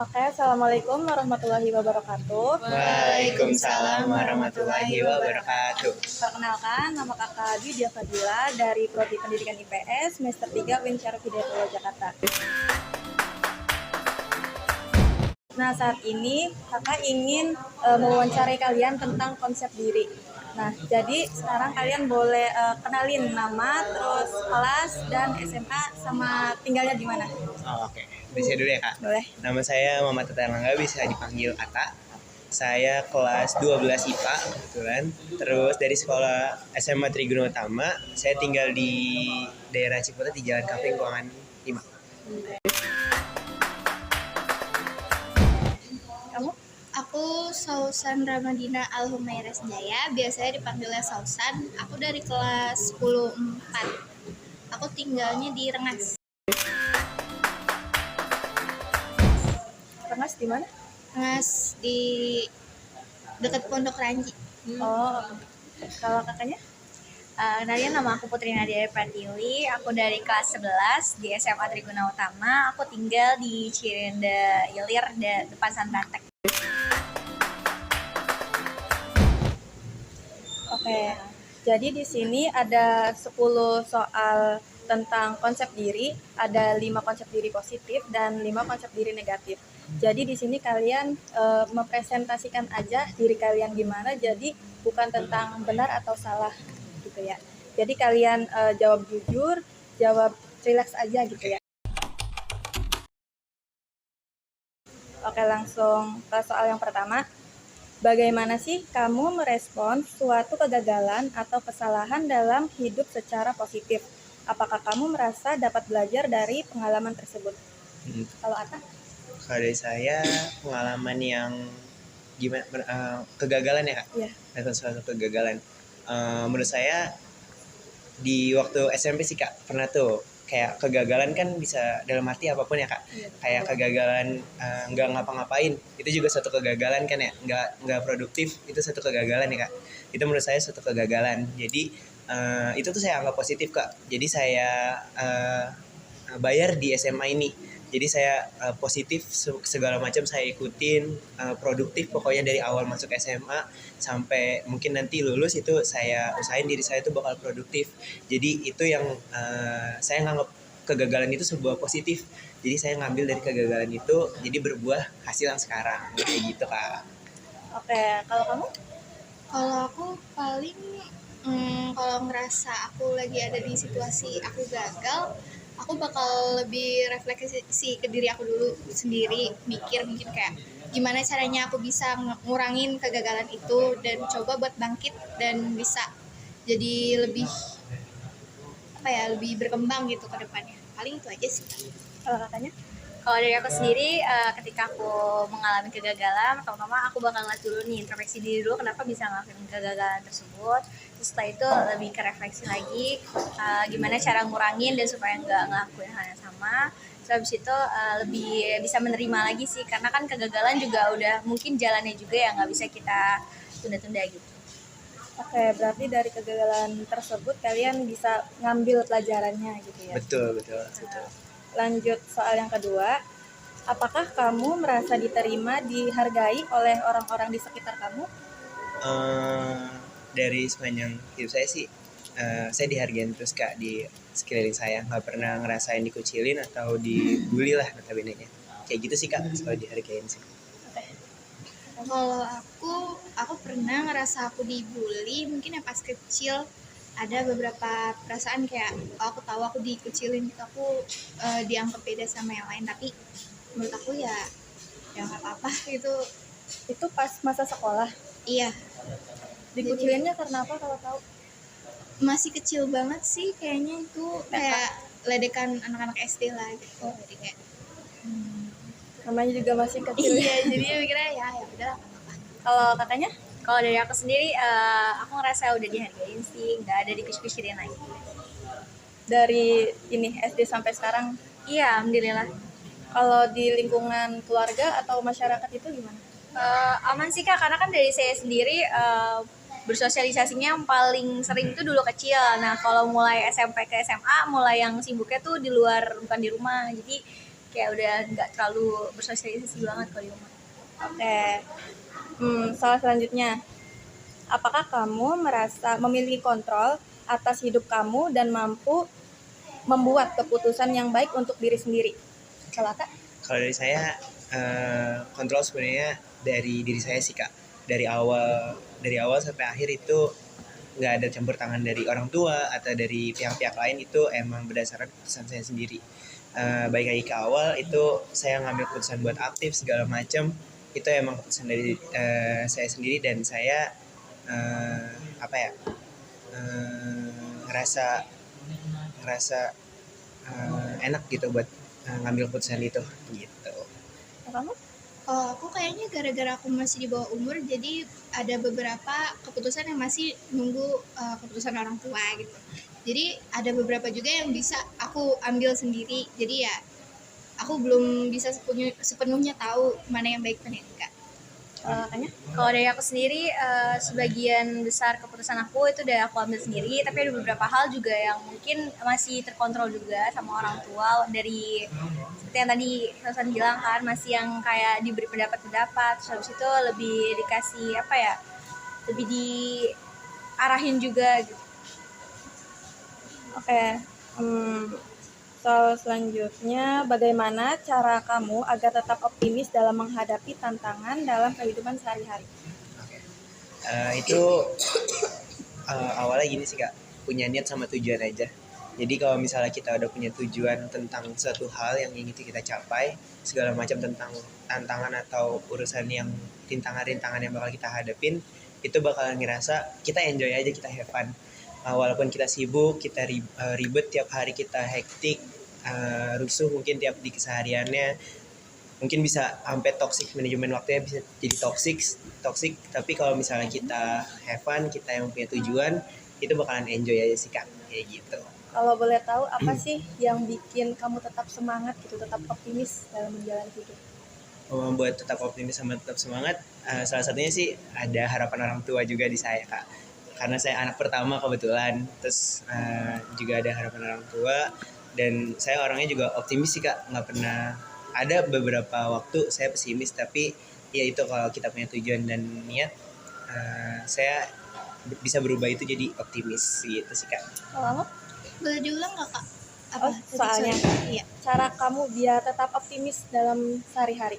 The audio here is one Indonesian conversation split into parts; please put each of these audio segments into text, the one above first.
Oke, Assalamualaikum warahmatullahi wabarakatuh. Waalaikumsalam warahmatullahi wabarakatuh. Perkenalkan, nama kakak Lydia Fadila dari Prodi Pendidikan IPS, semester 3 UIN Syarif Hidayatullah, Jakarta. Nah, saat ini kakak ingin mewawancarai kalian tentang konsep diri. Nah, jadi sekarang kalian boleh kenalin nama, terus kelas, dan SMA, sama tinggalnya di mana. Oke. Bisa dulu ya, Kak? Boleh. Nama saya Muhammad Tata Erlangga, bisa dipanggil Ata. Saya kelas 12 IPA kebetulan. Terus dari sekolah SMA Triguna Utama, saya tinggal di daerah Ciputat di Jalan Kapling Keuangan 5. Kamu? Aku Sausan Ramadina Al-Humaira Jaya, biasanya dipanggilnya Sausan. Aku dari kelas 10-4. Aku tinggalnya di Rengas. Rengas di mana? Rengas di dekat Pondok Ranji. Oh, kalau kakaknya? Kenalin, nama aku Putri Nadia Pratiwi, aku dari kelas 11 di SMA Triguna Utama, aku tinggal di Cirende Ilir, depan Santratek. Oke, jadi di sini ada 10 soal tentang konsep diri, ada 5 konsep diri positif dan 5 konsep diri negatif. Jadi di sini kalian mempresentasikan aja diri kalian gimana, jadi bukan tentang benar atau salah gitu ya. Jadi kalian jawab jujur, jawab relax aja gitu ya. Oke, langsung ke soal yang pertama. Bagaimana sih kamu merespon suatu kegagalan atau kesalahan dalam hidup secara positif? Apakah kamu merasa dapat belajar dari pengalaman tersebut? Kalau Atta? Kalau dari saya, pengalaman yang gimana, kegagalan ya, Kak? Iya. Atau suatu kegagalan. Menurut saya di waktu SMP sih, Kak, pernah tuh kayak kegagalan kan bisa dalam arti apapun ya, Kak. Iya. Kayak kegagalan nggak ngapa-ngapain, itu juga suatu kegagalan kan ya. Nggak produktif, itu suatu kegagalan ya, Kak. Itu menurut saya suatu kegagalan. Jadi itu tuh saya anggap positif, Kak. Jadi saya bayar di SMA ini. Jadi saya positif, segala macam saya ikutin, produktif pokoknya dari awal masuk SMA sampai mungkin nanti lulus, itu saya usahain diri saya itu bakal produktif. Jadi itu yang saya nganggap kegagalan itu sebuah positif. Jadi saya ngambil dari kegagalan itu jadi berbuah hasil yang sekarang kayak gitu, Kak. Oke, kalau kamu? Kalau aku paling kalau ngerasa aku lagi ada di situasi aku gagal, aku bakal lebih refleksi ke diri aku dulu sendiri, mikir mungkin kayak gimana caranya aku bisa ngurangin kegagalan itu dan coba buat bangkit dan bisa jadi lebih lebih berkembang gitu ke depannya. Paling itu aja sih. Kalau katanya? Kalau dari aku sendiri, ketika aku mengalami kegagalan, pertama aku bakal ngeliat dulu nih, introspeksi diri dulu kenapa bisa ngelakuin kegagalan tersebut. Terus setelah itu lebih ke refleksi lagi, gimana cara ngurangin dan supaya nggak ngelakuin hal yang sama. Terus habis itu lebih bisa menerima lagi sih, karena kan kegagalan juga udah mungkin jalannya juga ya, nggak bisa kita tunda-tunda gitu. Oke, berarti dari kegagalan tersebut kalian bisa ngambil pelajarannya gitu ya. Betul. Lanjut soal yang kedua. Apakah kamu merasa diterima, dihargai oleh orang-orang di sekitar kamu? Dari sepanjang hidup saya sih, saya dihargain terus, Kak, di sekeliling saya. Nggak pernah ngerasain dikucilin atau dibully lah notabene-nya. Kayak gitu sih, Kak, selalu dihargain sih. Kalau aku pernah ngerasa aku dibully, mungkin ya pas kecil ada beberapa perasaan kayak aku tahu aku dikucilin, aku dianggap beda sama yang lain, tapi menurut aku ya nggak apa-apa gitu. Itu pas masa sekolah. Iya, Dikucilinnya karena apa kalau tahu? masih kecil banget sih kayaknya, itu kayak ledekan anak-anak SD lah gitu. Jadi kayak Namanya juga masih kecil. iya, jadi mikirnya ya udah apa-apa. Kalau katanya? Kalau dari aku sendiri, aku ngerasa udah dihargain sih, nggak ada dikucil-kucilin lagi. Dari ini SD sampai sekarang, Iya, alhamdulillah. kalau di lingkungan keluarga atau masyarakat itu gimana? Aman sih, Kak, karena kan dari saya sendiri bersosialisasinya yang paling sering itu dulu kecil. Nah, kalau mulai SMP ke SMA, mulai yang sibuknya tuh di luar, bukan di rumah. Jadi kayak udah nggak terlalu bersosialisasi banget kalau di rumah. Oke. Soal selanjutnya, apakah kamu merasa memiliki kontrol atas hidup kamu dan mampu membuat keputusan yang baik untuk diri sendiri? Kalau Kak? Kalau dari saya kontrol sebenarnya dari diri saya sih kak. Dari awal sampai akhir itu nggak ada campur tangan dari orang tua atau dari pihak-pihak lain, itu emang berdasarkan keputusan saya sendiri. Baik lagi ke awal itu saya ngambil keputusan buat aktif segala macam, itu emang keputusan dari saya sendiri, dan saya apa ya ngerasa ngerasa enak gitu buat ngambil keputusan itu gitu. Kamu? Kalau aku kayaknya gara-gara aku masih di bawah umur, jadi ada beberapa keputusan yang masih nunggu keputusan orang tua gitu. Jadi ada beberapa juga yang bisa aku ambil sendiri. Jadi ya aku belum bisa sepenuhnya tahu mana yang baik mana yang enggak. Kayaknya? Kalau dari aku sendiri, sebagian besar keputusan aku itu udah aku ambil sendiri, tapi ada beberapa hal juga yang mungkin masih terkontrol juga sama orang tua, dari seperti yang tadi Hasan bilang kan, masih yang kayak diberi pendapat-pendapat, terus habis itu lebih dikasih apa ya, lebih diarahin juga gitu. Oke. Soal selanjutnya, bagaimana cara kamu agar tetap optimis dalam menghadapi tantangan dalam kehidupan sehari-hari? Itu awalnya gini sih kak, punya niat sama tujuan aja. Jadi kalau misalnya kita udah punya tujuan tentang suatu hal yang ingin kita capai, segala macam tentang tantangan atau urusan yang rintangan-rintangan yang bakal kita hadapin, itu bakalan ngerasa kita enjoy aja, kita have fun. Walaupun kita sibuk, kita ribet tiap hari, kita hektik, rusuh mungkin tiap di kesehariannya, mungkin bisa sampai toxic, manajemen waktunya bisa jadi toxic. Tapi kalau misalnya kita have fun, kita yang punya tujuan, itu bakalan enjoy aja sih kak, kayak gitu. Kalau boleh tahu, apa sih yang bikin kamu tetap semangat gitu, tetap optimis dalam menjalani hidup? Buat tetap optimis sama tetap semangat, salah satunya sih ada harapan orang tua juga di saya kak, karena saya anak pertama kebetulan, terus juga ada harapan orang tua, dan saya orangnya juga optimis sih kak, nggak pernah ada beberapa waktu saya pesimis, tapi ya itu kalau kita punya tujuan dan niat, saya bisa berubah itu jadi optimis gitu sih kak. Kalau kamu? Boleh diulang nggak kak? Apa? Oh, soalnya Iya. cara kamu biar tetap optimis dalam sehari-hari.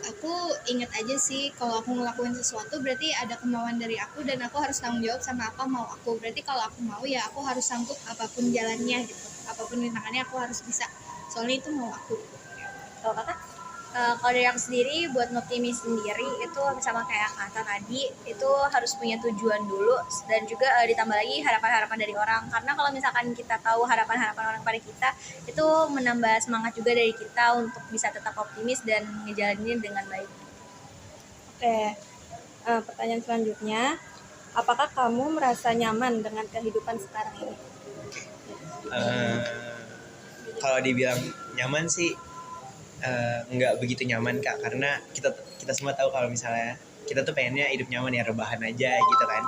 Aku inget aja sih, kalau aku ngelakuin sesuatu berarti ada kemauan dari aku dan aku harus tanggung jawab sama apa mau aku. Berarti kalau aku mau ya aku harus sanggup apapun jalannya gitu, apapun rintangannya aku harus bisa, soalnya itu mau aku. Kalau kakak? Kalau dari aku sendiri, buat ngoptimis sendiri itu sama kayak kata tadi, itu harus punya tujuan dulu, dan juga ditambah lagi harapan-harapan dari orang. Karena kalau misalkan kita tahu harapan-harapan orang pada kita, itu menambah semangat juga dari kita untuk bisa tetap optimis dan ngejalanin dengan baik. Oke. Pertanyaan selanjutnya, apakah kamu merasa nyaman dengan kehidupan sekarang ini? Kalau dibilang nyaman sih nggak begitu nyaman kak, karena kita semua tahu kalau misalnya kita tuh pengennya hidup nyaman ya, rebahan aja gitu kan.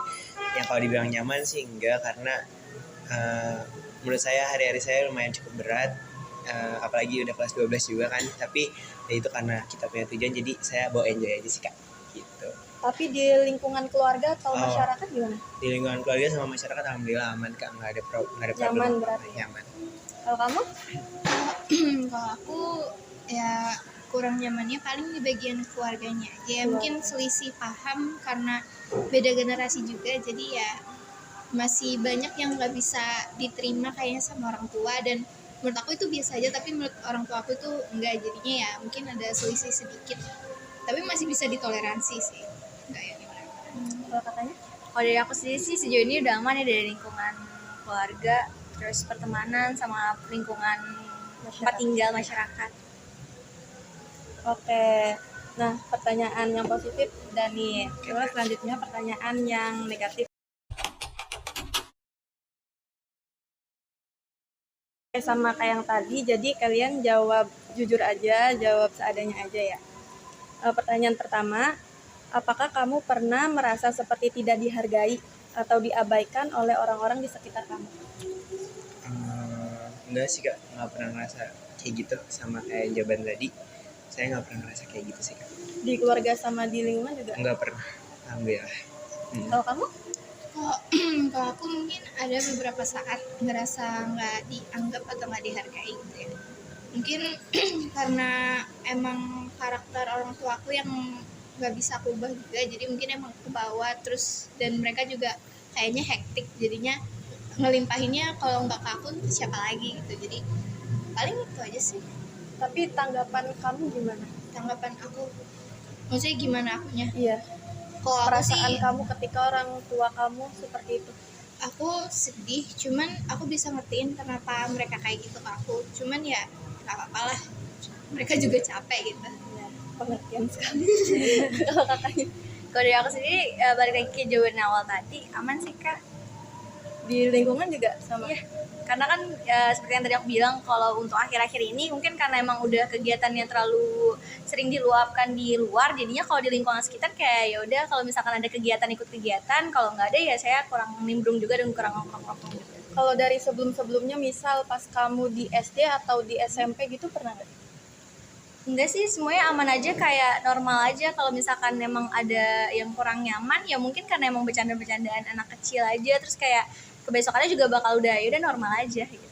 Yang kalau dibilang nyaman sih enggak, karena menurut saya hari-hari saya lumayan cukup berat, apalagi udah kelas 12 juga kan. Tapi ya itu karena kita punya tujuan, jadi saya bawa enjoy aja sih kak gitu. Tapi di lingkungan keluarga atau masyarakat gimana? Di lingkungan keluarga sama masyarakat alhamdulillah aman kak, nggak ada problem. Nyaman berarti? Nyaman. Kalau kamu? Kalau aku ya kurang nyamannya paling di bagian keluarganya aja ya, mungkin selisih paham karena beda generasi juga, jadi ya masih banyak yang nggak bisa diterima kayaknya sama orang tua, dan menurut aku itu biasa aja tapi menurut orang tua aku itu enggak, jadinya ya mungkin ada selisih sedikit tapi masih bisa ditoleransi sih, enggak ya gimana. Kalau katanya? Kalau dari aku sendiri sih sejauh ini udah aman ya, dari lingkungan keluarga, terus pertemanan, sama lingkungan tempat tinggal masyarakat. Oke. Nah, pertanyaan yang positif udah nih. Terus selanjutnya pertanyaan yang negatif. Sama kayak yang tadi, jadi kalian jawab jujur aja, jawab seadanya aja ya. Pertanyaan pertama, apakah kamu pernah merasa seperti tidak dihargai atau diabaikan oleh orang-orang di sekitar kamu? Enggak sih kak, nggak pernah ngerasa kayak gitu sama kayak jawaban tadi. Saya nggak pernah ngerasa kayak gitu sih kak. Di keluarga sama di lingkungan juga? Nggak pernah, alhamdulillah. Kalau kamu? Kalau kalau aku mungkin ada beberapa saat ngerasa nggak dianggap atau nggak dihargai gitu ya. Mungkin karena emang karakter orang tua aku yang nggak bisa aku ubah juga, jadi mungkin emang aku bawa terus, dan mereka juga kayaknya hektik, jadinya ngelimpahinnya kalau nggak ke aku siapa lagi gitu. Jadi paling itu aja sih Tapi tanggapan kamu gimana? tanggapan aku. Maksudnya gimana akunya? Iya, Kalau aku perasaan sih, kamu ketika orang tua kamu seperti itu. aku sedih, cuman aku bisa ngertiin kenapa mereka kayak gitu ke aku. Cuman ya nggak apa-apa lah, mereka juga capek gitu. Ya, pengertian sekali. Kalau kakaknya Kalau dari aku sendiri balik lagi ke jawaban awal tadi, aman sih kak. di lingkungan juga sama. Iya, karena kan seperti yang tadi aku bilang, kalau untuk akhir-akhir ini mungkin karena emang udah kegiatannya terlalu sering diluapkan di luar, jadinya kalau di lingkungan sekitar kayak ya udah, kalau misalkan ada kegiatan ikut kegiatan, kalau nggak ada ya saya kurang nimbrung juga dan kurang nongkrong-nongkrong juga. Kalau dari sebelum-sebelumnya, misal pas kamu di SD atau di SMP gitu, pernah nggak? Enggak sih, semuanya aman aja, kayak normal aja. Kalau misalkan emang ada yang kurang nyaman ya mungkin karena emang bercanda-bercandaan anak kecil aja, terus kayak kebesokannya juga bakal udah ya udah normal aja gitu.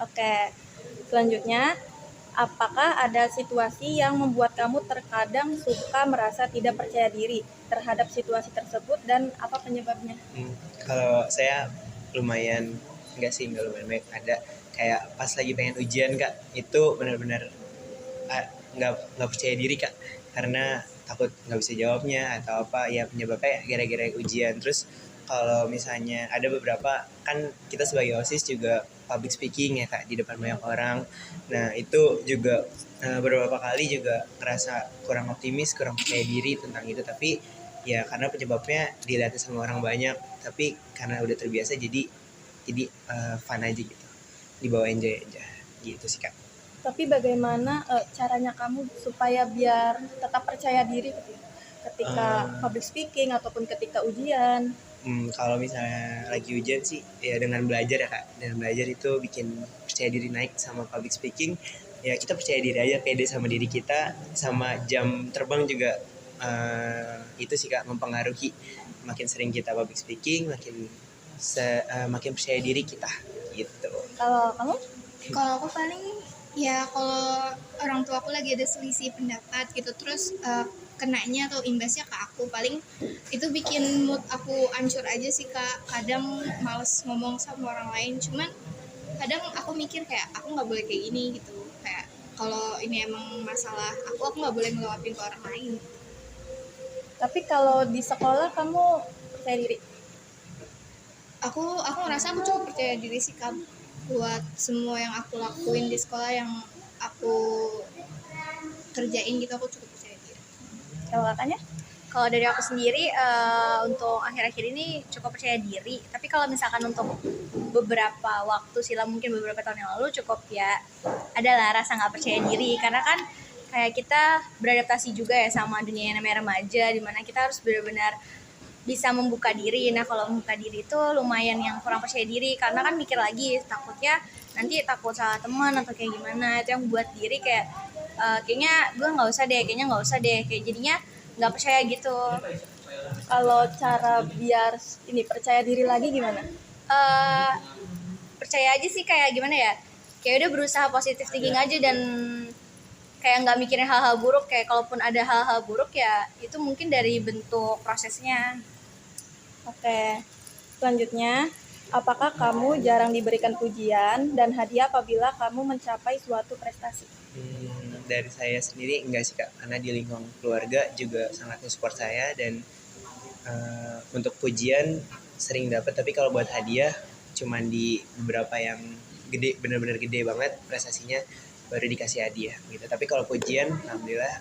Oke, selanjutnya, apakah ada situasi yang membuat kamu terkadang suka merasa tidak percaya diri terhadap situasi tersebut dan apa penyebabnya? Kalau saya lumayan, enggak lumayan banyak, ada kayak pas lagi pengen ujian kak, itu benar-benar nggak percaya diri kak, karena takut nggak bisa jawabnya atau apa ya, penyebabnya gara-gara ujian. Terus kalau misalnya ada beberapa, kan kita sebagai OSIS juga public speaking ya kak, di depan banyak orang. Nah itu juga beberapa kali juga ngerasa kurang optimis, kurang percaya diri tentang itu. Tapi ya karena penyebabnya dilihat sama orang banyak, tapi karena udah terbiasa jadi fun aja gitu, dibawa enjoy aja gitu sih kak. Tapi bagaimana caranya kamu supaya biar tetap percaya diri gitu ya, ketika public speaking ataupun ketika ujian? Kalau misalnya lagi ujian sih ya dengan belajar ya kak, dengan belajar itu bikin percaya diri naik. Sama public speaking ya kita percaya diri aja, pede sama diri kita. Sama jam terbang juga itu sih kak, mempengaruhi. Makin sering kita public speaking, makin percaya diri kita gitu. Kalau kamu? Kalau aku paling ya kalau orang tua aku lagi ada selisih pendapat gitu, terus kenanya atau imbasnya ke aku, paling itu bikin mood aku hancur aja sih kak. Kadang males ngomong sama orang lain, cuman kadang aku mikir kayak aku nggak boleh kayak gini gitu. Kayak kalau ini emang masalah aku nggak boleh ngeluapin ke orang lain. Tapi kalau di sekolah kamu percaya diri? Aku ngerasa aku cukup percaya diri sih kak, buat semua yang aku lakuin di sekolah, yang aku kerjain gitu, aku cukup percaya diri. Kalau kakaknya? Kalau dari aku sendiri untuk akhir-akhir ini cukup percaya diri. Tapi kalau misalkan untuk beberapa waktu silam, mungkin beberapa tahun yang lalu, cukup ya adalah rasa nggak percaya diri. Karena kan kayak kita beradaptasi juga ya sama dunia yang namanya remaja, dimana kita harus benar-benar bisa membuka diri. Nah kalau membuka diri itu lumayan yang kurang percaya diri, karena kan mikir lagi takutnya nanti takut salah teman atau kayak gimana. Itu yang buat diri kayak kayaknya gue nggak usah deh, kayak jadinya nggak percaya gitu. Kalau cara biar ini percaya diri lagi gimana? Percaya aja sih, kayak gimana ya, kayak udah berusaha positive thinking aja, dan kayak nggak mikirin hal-hal buruk. Kayak kalaupun ada hal-hal buruk ya itu mungkin dari bentuk prosesnya. Oke, selanjutnya, apakah kamu jarang diberikan pujian dan hadiah apabila kamu mencapai suatu prestasi? Dari saya sendiri enggak sih kak, karena di lingkungan keluarga juga sangat support saya. Dan untuk pujian sering dapat, tapi kalau buat hadiah cuman di beberapa yang gede, benar-benar gede banget prestasinya, baru dikasih hadiah gitu. Tapi kalau pujian alhamdulillah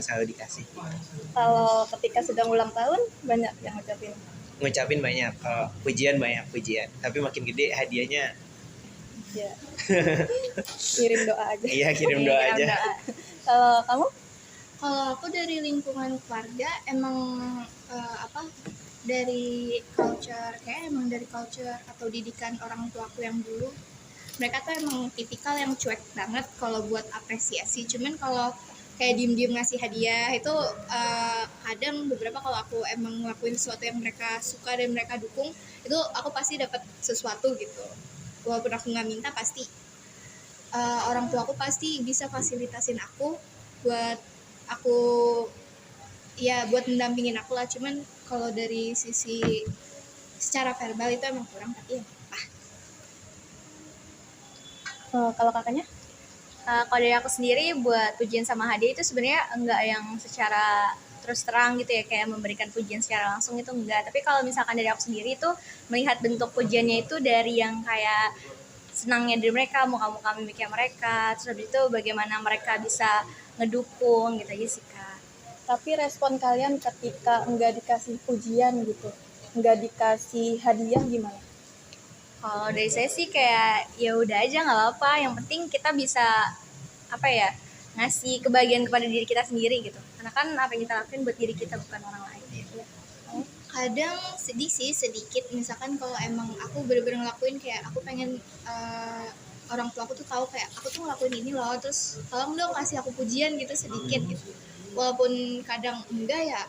selalu dikasih. Kalau ketika sedang ulang tahun, banyak yang Ngucapin banyak, kalau pujian banyak pujian, tapi makin gede hadiahnya ya. Kirim doa aja. iya, kirim doa aja. Kalau kamu? Kalau aku dari lingkungan keluarga emang dari culture, kayak emang dari culture atau didikan orang tua aku yang dulu, mereka tuh emang tipikal yang cuek banget kalau buat apresiasi. Cuman kalau kayak diem-diem ngasih hadiah itu kadang beberapa kalau aku emang ngelakuin sesuatu yang mereka suka dan mereka dukung, itu aku pasti dapat sesuatu gitu. Walaupun aku nggak minta, pasti orang tua aku pasti bisa fasilitasin aku buat aku, ya buat mendampingin aku lah. Cuman kalau dari sisi secara verbal itu emang kurang, tapi ya apa. Kalau kakaknya? Kalau dari aku sendiri buat pujian sama hadiah itu sebenarnya enggak yang secara terus terang gitu ya, kayak memberikan pujian secara langsung itu enggak. Tapi kalau misalkan dari aku sendiri itu melihat bentuk pujiannya itu dari yang kayak senangnya dari mereka, muka-muka mimiknya mereka, terus habis itu bagaimana mereka bisa ngedukung gitu aja sih Kak. Tapi respon kalian ketika enggak dikasih pujian gitu, enggak dikasih hadiah gimana? Kalau dari saya sih kayak ya udah aja nggak apa-apa, yang penting kita bisa apa ya, ngasih kebahagiaan kepada diri kita sendiri gitu. Karena kan apa yang kita lakuin buat diri kita, bukan orang lain. Kadang sedih sih sedikit, misalkan kalau emang aku bener-bener ngelakuin kayak aku pengen orang tua aku tuh tahu kayak aku tuh ngelakuin ini loh, terus tolong dong kasih aku pujian gitu sedikit gitu. Walaupun kadang enggak ya,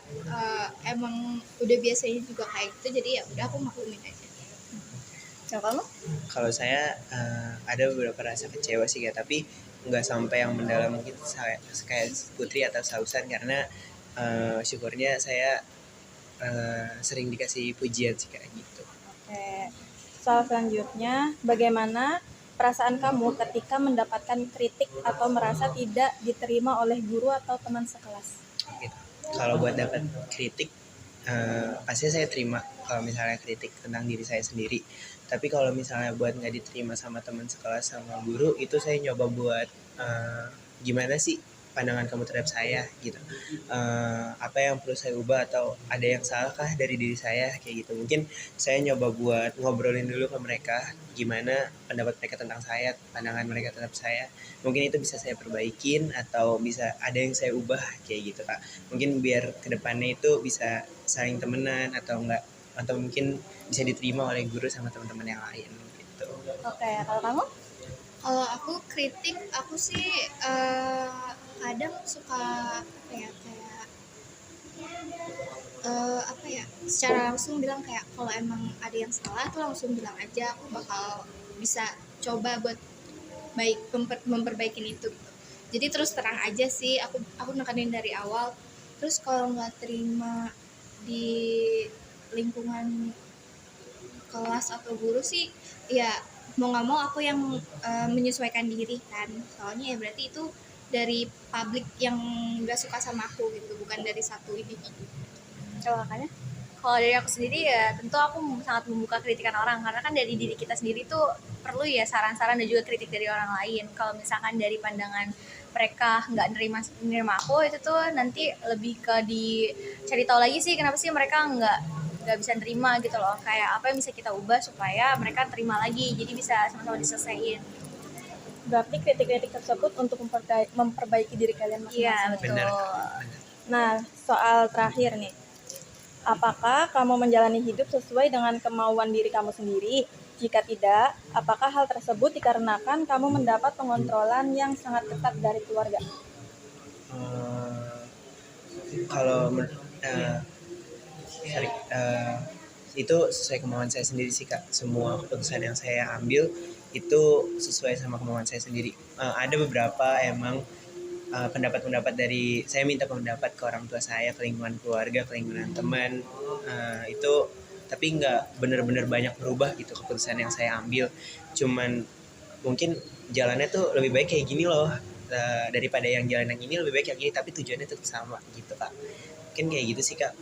emang udah biasanya juga kayak gitu, jadi ya udah aku maklumin aja. Kalau kamu? Kalau saya ada beberapa rasa kecewa sih Kak, tapi nggak sampai yang mendalam mungkin saya kayak Putri atau Sausan, karena syukurnya saya sering dikasih pujian sih Kak gitu. Oke. Soal selanjutnya, bagaimana perasaan kamu ketika mendapatkan kritik atau merasa tidak diterima oleh guru atau teman sekelas? Gitu. Kalau buat dapat kritik pasti saya terima kalau misalnya kritik tentang diri saya sendiri. Tapi kalau misalnya buat nggak diterima sama teman sekelas sama guru, itu saya nyoba buat gimana sih pandangan kamu terhadap saya gitu. Apa yang perlu saya ubah atau ada yang salah kah dari diri saya kayak gitu. Mungkin saya nyoba buat ngobrolin dulu ke mereka gimana pendapat mereka tentang saya, pandangan mereka terhadap saya. Mungkin itu bisa saya perbaikin atau bisa ada yang saya ubah kayak gitu Kak. Mungkin biar kedepannya itu bisa saling temenan atau enggak, atau mungkin bisa diterima oleh guru sama teman-teman yang lain gitu. Oke, kalau kamu? Kalau aku kritik, aku sih kadang suka apa ya, kayak apa ya, secara langsung bilang kayak kalau emang ada yang salah tuh langsung bilang aja, aku bakal bisa coba buat memperbaikin itu gitu. Jadi terus terang aja sih, aku nekanin dari awal. Terus kalau nggak terima di lingkungan kelas atau guru sih, ya mau nggak mau aku yang menyesuaikan diri kan, soalnya ya berarti itu dari publik yang nggak suka sama aku gitu, bukan dari satu individu. Kalau kakaknya? Kalau dari aku sendiri ya tentu aku sangat membuka kritikan orang, karena kan dari diri kita sendiri tuh perlu ya saran-saran dan juga kritik dari orang lain. Kalau misalkan dari pandangan mereka nggak nerima aku, itu tuh nanti lebih ke dicari tahu lagi sih kenapa sih mereka nggak bisa nerima gitu loh, kayak apa yang bisa kita ubah supaya mereka terima lagi, jadi bisa sama-sama diselesaikan. Berarti kritik-kritik tersebut untuk memperbaiki diri kalian masing-masing. Iya betul. Benar Kak. Nah, soal terakhir nih. Apakah kamu menjalani hidup sesuai dengan kemauan diri kamu sendiri? Jika tidak, apakah hal tersebut dikarenakan kamu mendapat pengontrolan yang sangat ketat dari keluarga? Kalau itu sesuai kemauan saya sendiri sih Kak. Semua keputusan yang saya ambil itu sesuai sama kemauan saya sendiri. Ada beberapa emang pendapat-pendapat dari saya, minta pendapat ke orang tua saya, ke lingkungan keluarga, ke lingkungan teman, itu tapi nggak benar-benar banyak berubah gitu keputusan yang saya ambil. Cuman mungkin jalannya tuh lebih baik kayak gini loh, daripada yang jalan yang ini lebih baik yang ini, tapi tujuannya tetap sama gitu Kak. Mungkin kayak gitu sih Kak.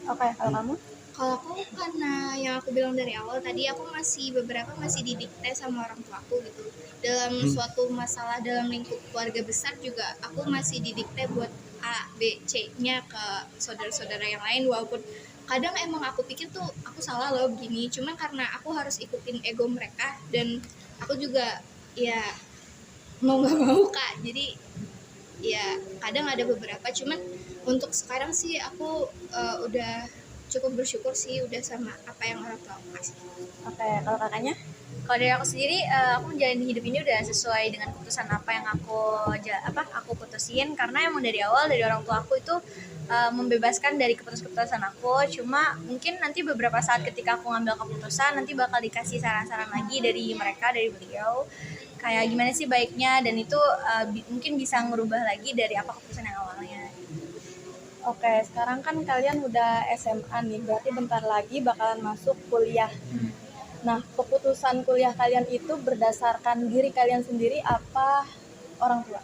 Oke, kalau kamu? Kalau aku, karena yang aku bilang dari awal tadi, aku beberapa masih didikte sama orang tua aku gitu. Dalam suatu masalah dalam lingkup keluarga besar juga aku masih didikte buat A, B, C-nya ke saudara-saudara yang lain, walaupun kadang emang aku pikir tuh aku salah loh begini, cuman karena aku harus ikutin ego mereka, dan aku juga ya mau nggak mau Kak, jadi ya kadang ada beberapa, cuman untuk sekarang sih aku udah cukup bersyukur sih udah sama apa yang orang tua aku kasih. Oke, kalau kakaknya? Kalau dari aku sendiri, aku menjalani hidup ini udah sesuai dengan keputusan apa yang aku putusin, karena emang dari awal dari orang tua aku itu membebaskan dari keputusan aku. Cuma mungkin nanti beberapa saat ketika aku ngambil keputusan, nanti bakal dikasih saran-saran lagi dari mereka, dari beliau, kayak gimana sih baiknya, dan itu mungkin bisa ngerubah lagi dari apa keputusan yang awalnya. Oke, sekarang kan kalian udah SMA nih, berarti bentar lagi bakalan masuk kuliah. Nah, keputusan kuliah kalian itu berdasarkan diri kalian sendiri apa orang tua?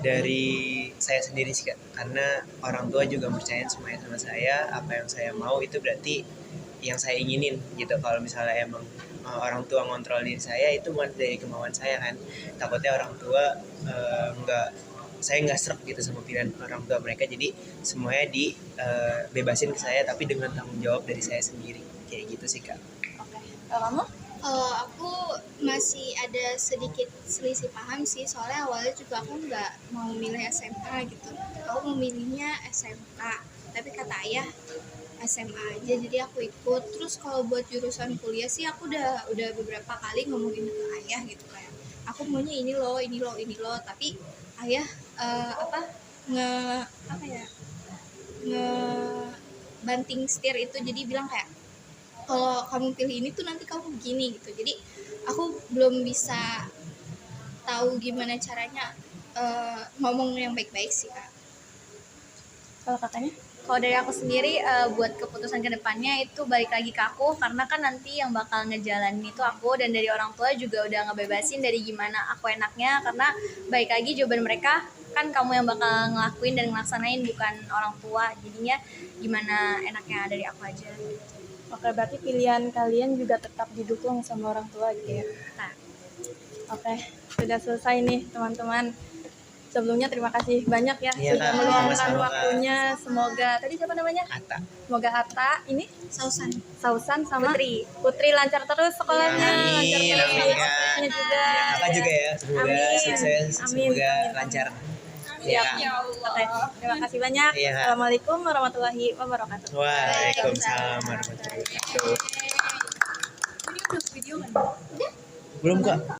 Dari saya sendiri sih Kak, karena orang tua juga percaya semuanya sama saya, apa yang saya mau itu berarti yang saya inginin gitu. Kalau misalnya emang orang tua ngontrol diri saya, itu bukan dari kemauan saya kan, takutnya orang tua saya nggak srek gitu sama pilihan orang tua mereka, jadi semuanya dibebasin ke saya tapi dengan tanggung jawab dari saya sendiri, kayak gitu sih Kak. Oke, kalau kamu? Aku masih ada sedikit selisih paham sih, soalnya awalnya juga aku nggak mau milih SMA gitu. Aku memilihnya SMK, tapi kata ayah SMA aja, jadi aku ikut. Terus kalau buat jurusan kuliah sih aku udah beberapa kali ngomongin ke ayah gitu, kayak aku maunya ini loh, ini loh, ini loh. Tapi ayah nge banting setir itu, jadi bilang kayak kalau kamu pilih ini tuh nanti kamu begini gitu. Jadi aku belum bisa tahu gimana caranya ngomong yang baik-baik sih Kak. Kalau kakaknya? Kalau dari aku sendiri, buat keputusan kedepannya itu balik lagi ke aku, karena kan nanti yang bakal ngejalanin itu aku, dan dari orang tua juga udah ngebebasin dari gimana aku enaknya, karena balik lagi jawaban mereka kan kamu yang bakal ngelakuin dan ngelaksanain, bukan orang tua. Jadinya gimana enaknya dari aku aja. Oke, berarti pilihan kalian juga tetap didukung sama orang tua gitu ya? Nah, Oke, sudah selesai nih teman-teman. Sebelumnya terima kasih banyak ya Iya, sudah Kak. meluangkan Sama-sama, Kak. waktunya. Semoga tadi siapa namanya? Atta. Semoga Atta ini Sausan sama Putri lancar terus sekolahnya, Amin, lancar terus amin, Kak. kelasnya juga. Ya, Kakak juga ya, semoga Amin. sukses, Amin. semoga Amin. lancar. Siap. Iya, Kak. Oke, terima kasih banyak. Iya, Kak. Assalamualaikum warahmatullahi wabarakatuh. Waalaikumsalam warahmatullahi wabarakatuh. Belum Kak?